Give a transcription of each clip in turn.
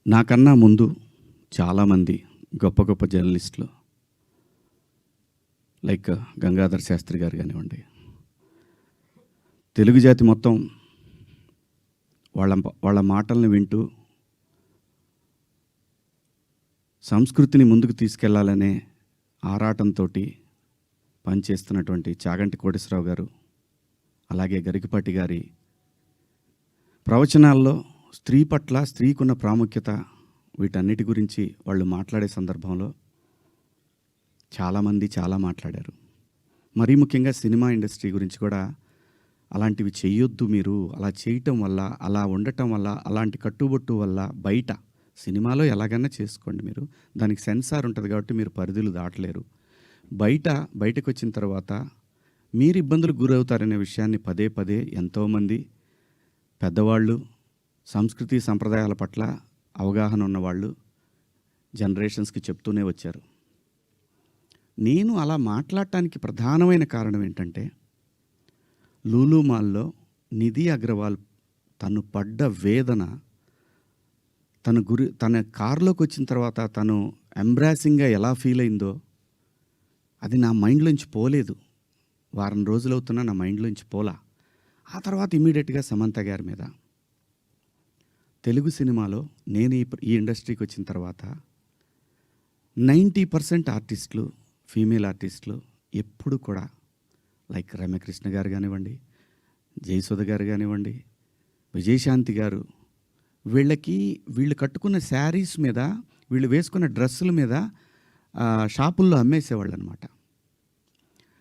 నాకన్నా ముందు చాలామంది గొప్ప గొప్ప జర్నలిస్టులు లైక్ గంగాధర్ శాస్త్రి గారు కానివ్వండి, తెలుగు జాతి మొత్తం వాళ్ళ వాళ్ళ మాటల్ని వింటూ సంస్కృతిని ముందుకు తీసుకెళ్లాలనే ఆరాటంతో పనిచేస్తున్నటువంటి చాగంటి కోటేశ్వరరావు గారు, అలాగే గరికపాటి గారి ప్రవచనాల్లో స్త్రీ పట్ల స్త్రీకున్న ప్రాముఖ్యత వీటన్నిటి గురించి వాళ్ళు మాట్లాడే సందర్భంలో చాలామంది చాలా మాట్లాడారు. మరీ ముఖ్యంగా సినిమా ఇండస్ట్రీ గురించి కూడా అలాంటివి చెయ్యొద్దు, మీరు అలా చేయటం వల్ల, అలా ఉండటం వల్ల, అలాంటి కట్టుబొట్టు వల్ల బయట సినిమాలో ఎలాగైనా చేసుకోండి, మీరు దానికి సెన్సార్ ఉంటుంది కాబట్టి మీరు పరిధులు దాటలేరు, బయటకు వచ్చిన తర్వాత మీరు ఇబ్బందులకు గురవుతారనే విషయాన్ని పదే పదే ఎంతోమంది పెద్దవాళ్ళు, సంస్కృతి సంప్రదాయాల పట్ల అవగాహన ఉన్నవాళ్ళు జనరేషన్స్కి చెప్తూనే వచ్చారు. నేను అలా మాట్లాడటానికి ప్రధానమైన కారణం ఏంటంటే, లూలు మాల్లో నిధి అగర్వాల్ తను పడ్డ వేదన, తన కారులోకి వచ్చిన తర్వాత తను ఎంబ్రాసింగ్గా ఎలా ఫీల్ అయిందో అది నా మైండ్లోంచి పోలేదు. వారం రోజులు అవుతున్నా నా మైండ్లోంచి పోలా. ఆ తర్వాత ఇమీడియట్గా సమంత గారి మీద, తెలుగు సినిమాలో నేను ఈ ఇండస్ట్రీకి వచ్చిన తర్వాత 90% ఆర్టిస్టులు, ఫీమేల్ ఆర్టిస్టులు ఎప్పుడు కూడా లైక్ రమ్యకృష్ణ గారు కానివ్వండి, జయసుధ గారు కానివ్వండి, విజయశాంతి గారు, వీళ్ళు కట్టుకున్న శారీస్ మీద, వీళ్ళు వేసుకున్న డ్రెస్సుల మీద షాపుల్లో అమ్మేసేవాళ్ళు అనమాట.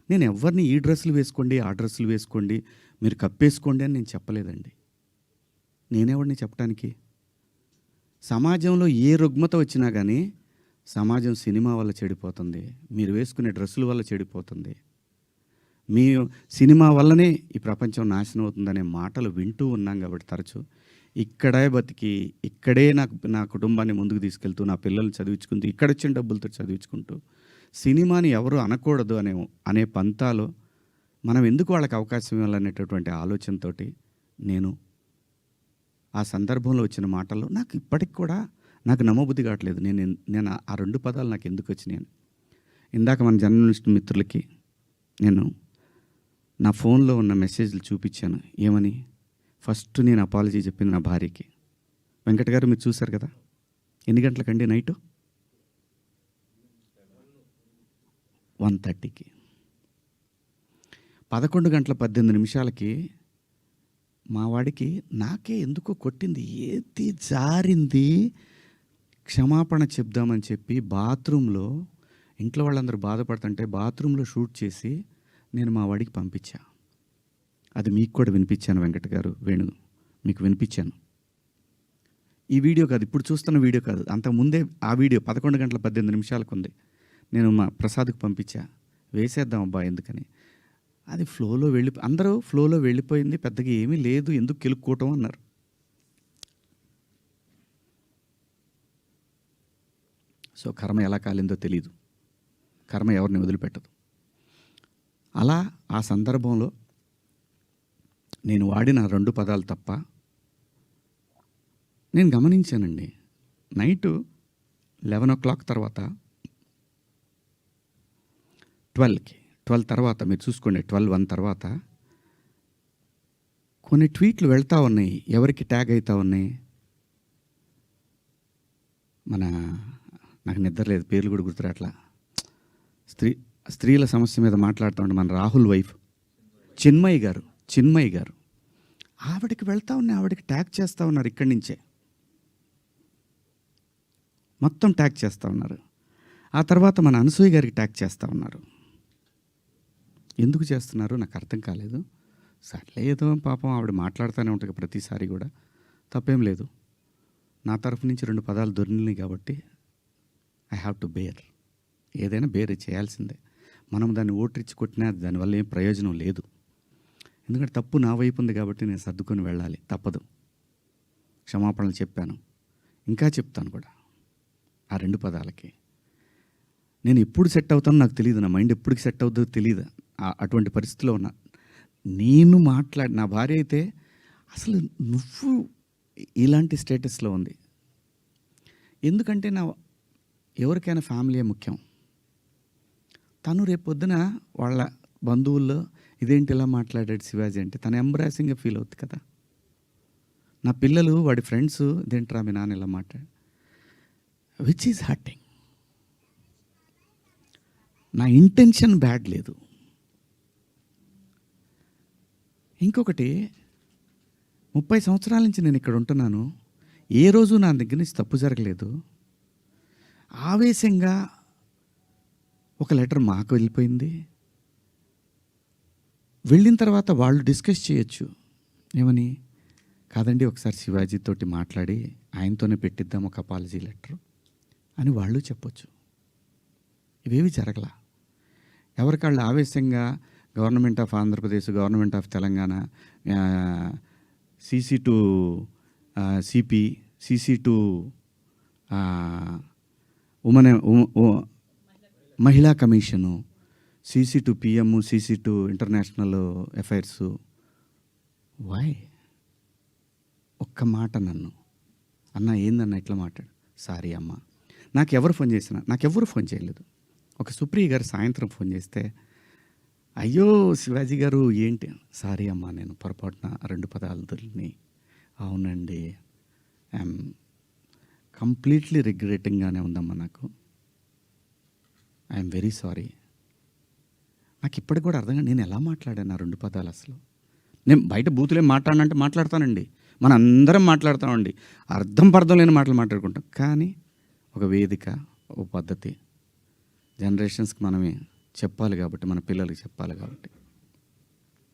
నేను ఎవరిని ఈ డ్రెస్సులు వేసుకోండి, ఆ డ్రెస్సులు వేసుకోండి, మీరు కప్పేసుకోండి అని నేను చెప్పలేదండి. నేనెవరిని చెప్పడానికి? సమాజంలో ఏ రుగ్మత వచ్చినా కానీ సమాజం సినిమా వల్ల చెడిపోతుంది, మీరు వేసుకునే డ్రెస్సుల వల్ల చెడిపోతుంది, మీ సినిమా వల్లనే ఈ ప్రపంచం నాశనం అవుతుందనే మాటలు వింటూ ఉన్నాం. కాబట్టి తరచూ ఇక్కడే బతికి, ఇక్కడే నా కుటుంబాన్ని ముందుకు తీసుకెళ్తూ, నా పిల్లల్ని చదివించుకుంటూ, ఇక్కడొచ్చిన డబ్బులతో చదివించుకుంటూ, సినిమాని ఎవరు అనకూడదు అనే పంతాలో మనం ఎందుకు వాళ్ళకి అవకాశం ఇవ్వాలనేటటువంటి ఆలోచనతో నేను ఆ సందర్భంలో వచ్చిన మాటల్లో నాకు ఇప్పటికి కూడా నాకు నమ్మబుద్ధి కావట్లేదు. నేను ఆ 2 పదాలు నాకు ఎందుకు వచ్చినాయని. ఇందాక మన జర్నలిస్ట్ మిత్రులకి నేను నా ఫోన్లో ఉన్న మెసేజ్లు చూపించాను. ఏమని? ఫస్ట్ నేను అపాలజీ చెప్పింది నా భార్యకి. వెంకట గారు మీరు చూశారు కదా, ఎన్ని గంటలకండి? నైటు 1:30కి. 11:18 మా వాడికి నాకే ఎందుకో కొట్టింది, ఏది జారింది, క్షమాపణ చెప్దామని చెప్పి బాత్రూంలో, ఇంట్లో వాళ్ళందరూ బాధపడుతుంటే బాత్రూంలో షూట్ చేసి నేను మా వాడికి పంపించా. అది మీకు కూడా వినిపించాను వెంకట గారు, వేణు మీకు వినిపించాను. ఈ వీడియో కాదు, ఇప్పుడు చూస్తున్న వీడియో కాదు, అంతకుముందే ఆ వీడియో 11:18 ఉంది. నేను మా ప్రసాద్కి పంపించా, వేసేద్దాం అబ్బా ఎందుకని. అది అందరూ ఫ్లోలో వెళ్ళిపోయింది, పెద్దగా ఏమీ లేదు, ఎందుకు కెలుక్కోవటం అన్నారు. సో కర్మ ఎలా కాలిందో తెలీదు, కర్మ ఎవరిని వదిలిపెట్టదు. అలా ఆ సందర్భంలో నేను వాడిన 2 పదాలు తప్ప నేను గమనించానండి. నైటు 11 o'clock తర్వాత 12 తర్వాత మీరు చూసుకోండి, 12:01 తర్వాత కొన్ని ట్వీట్లు వెళ్తూ ఉన్నాయి. ఎవరికి ట్యాగ్ అవుతూ ఉన్నాయి? నాకు నిద్ర లేదు, పేర్లు కూడా గుర్తురాట్లా. స్త్రీల సమస్య మీద మాట్లాడుతూ ఉంటే మన రాహుల్ వైఫ్ చిన్మయి గారు ఆవిడకి వెళ్తూ ఉన్నాయి, ఆవిడకి ట్యాగ్ చేస్తూ ఉన్నారు. ఇక్కడి నుంచే మొత్తం ట్యాగ్ చేస్తూ ఉన్నారు. ఆ తర్వాత మన అనసూయ గారికి ట్యాగ్ చేస్తూ ఉన్నారు. ఎందుకు చేస్తున్నారు నాకు అర్థం కాలేదు. సర్లే, ఏదో పాపం ఆవిడ మాట్లాడుతూనే ఉంటుంది ప్రతిసారి కూడా, తప్పేం లేదు. నా తరఫు నుంచి 2 పదాలు దొరికినాయి కాబట్టి ఐ హ్యావ్ టు బేర్. ఏదైనా బేర్ చేయాల్సిందే. మనం దాన్ని ఓట్రిచ్చి కొట్టినా దానివల్ల ఏం ప్రయోజనం లేదు. ఎందుకంటే తప్పు నా వైపు ఉంది కాబట్టి నేను సర్దుకొని వెళ్ళాలి, తప్పదు. క్షమాపణలు చెప్పాను, ఇంకా చెప్తాను కూడా. ఆ 2 పదాలకి నేను ఎప్పుడు సెట్ అవుతానో నాకు తెలియదు, నా మైండ్ ఎప్పటికి సెట్ అవుతుందో తెలియదు. అటువంటి పరిస్థితిలో ఉన్నా. నా భార్య అయితే అసలు నువ్వు ఇలాంటి స్టేటస్లో ఉంది, ఎందుకంటే ఎవరికైనా ఫ్యామిలీయే ముఖ్యం. తను రేపొద్దున వాళ్ళ బంధువుల్లో ఇదేంటి ఇలా మాట్లాడాడు శివాజీ అంటే తను ఎంబ్రాసింగ్గా ఫీల్ అవుతుంది కదా. నా పిల్లలు వాడి ఫ్రెండ్స్ ఇదేంట్రా మీ నాన్న ఇలా మాట్లాడు, విచ్ ఈజ్ హర్టింగ్. నా ఇంటెన్షన్ బ్యాడ్ లేదు. ఇంకొకటి 30 సంవత్సరాల నుంచి నేను ఇక్కడ ఉంటున్నాను, ఏ రోజు నా దగ్గర నుంచి తప్పు జరగలేదు. ఆవేశంగా ఒక లెటర్ మాకు వెళ్ళిపోయింది. వెళ్ళిన తర్వాత వాళ్ళు డిస్కస్ చేయొచ్చు ఏమని, కాదండి ఒకసారి శివాజీతోటి మాట్లాడి ఆయనతోనే పెట్టిద్దాం ఒక అపాలజీ లెటర్ అని వాళ్ళు చెప్పొచ్చు. ఇవేవి జరగల. ఎవరికాళ్ళు ఆవేశంగా government of Andhra Pradesh, government of Telangana, CC to CP, CC to మహిళా commission, CC to PM, CC to international affairs. Why? ఒక్క మాట నన్ను అన్న ఏందన్న ఇట్లా మాట్లాడు, సారీ అమ్మ. నాకెవరు ఫోన్ చేసినా, నాకెవ్వరు ఫోన్ చేయలేదు. ఒక సుప్రియ గారు సాయంత్రం ఫోన్ చేస్తే, అయ్యో శివాజీ గారు ఏంటి, సారీ అమ్మా నేను పొరపాటున 2 పదాలు దొరికినాయి. అవునండి, ఐఎమ్ కంప్లీట్లీ రిగ్రెటింగ్గానే ఉందమ్మా, నాకు ఐఎమ్ వెరీ సారీ. నాకు ఇప్పటికి కూడా అర్థం కాదు నేను ఎలా మాట్లాడాను ఆ 2 పదాలు. అసలు నేను బయట బూతులేం మాట్లాడినంటే మాట్లాడతానండి, మన అందరం మాట్లాడతామండి, అర్థం పర్థం లేని మాటలు మాట్లాడుకుంటాం. కానీ ఒక వేదిక, ఒక పద్ధతి, జనరేషన్స్కి మనమే చెప్పాలి కాబట్టి, మన పిల్లలకి చెప్పాలి కాబట్టి